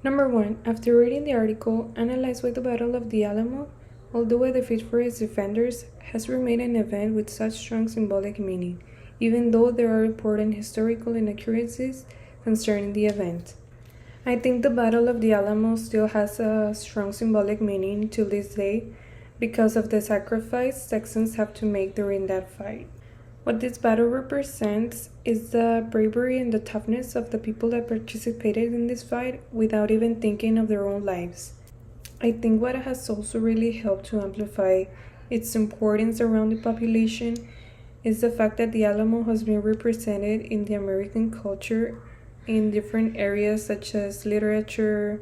Number 1. After reading the article, analyze why the Battle of the Alamo, although a defeat for its defenders, has remained an event with such strong symbolic meaning, even though there are important historical inaccuracies concerning the event. I think the Battle of the Alamo still has a strong symbolic meaning to this day because of the sacrifice Texans have to make during that fight. What this battle represents is the bravery and the toughness of the people that participated in this fight without even thinking of their own lives. I think what has also really helped to amplify its importance around the population is the fact that the Alamo has been represented in the American culture in different areas such as literature,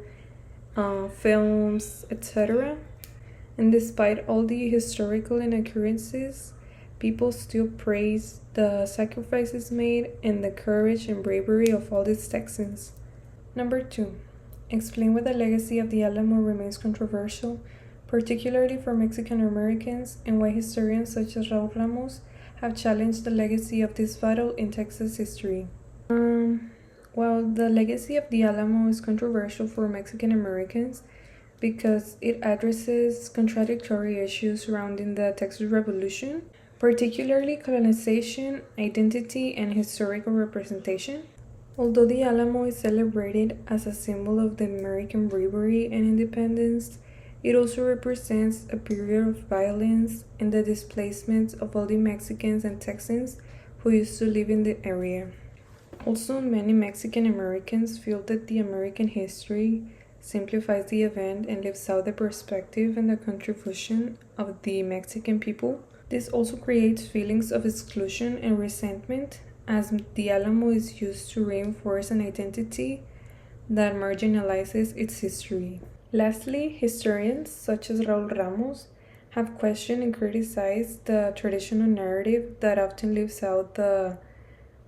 films, etc. And despite all the historical inaccuracies, people still praise the sacrifices made and the courage and bravery of all these Texans. Number 2. Explain why the legacy of the Alamo remains controversial, particularly for Mexican Americans, and why historians such as Raul Ramos have challenged the legacy of this battle in Texas history. Well, the legacy of the Alamo is controversial for Mexican Americans because it addresses contradictory issues surrounding the Texas Revolution, particularly colonization, identity, and historical representation. Although the Alamo is celebrated as a symbol of the American bravery and independence, it also represents a period of violence and the displacement of all the Mexicans and Texans who used to live in the area. Also, many Mexican Americans feel that the American history simplifies the event and leaves out the perspective and the contribution of the Mexican people. This also creates feelings of exclusion and resentment, as the Alamo is used to reinforce an identity that marginalizes its history. Lastly, historians such as Raul Ramos have questioned and criticized the traditional narrative that often leaves out the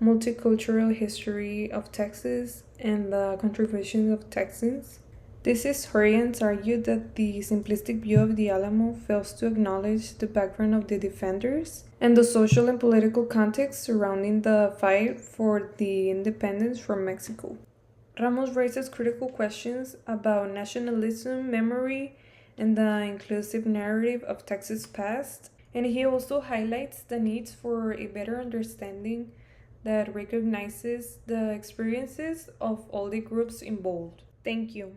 multicultural history of Texas and the contributions of Texans. These historians argue that the simplistic view of the Alamo fails to acknowledge the background of the defenders and the social and political context surrounding the fight for the independence from Mexico. Ramos raises critical questions about nationalism, memory, and the inclusive narrative of Texas' past, and he also highlights the need for a better understanding that recognizes the experiences of all the groups involved. Thank you.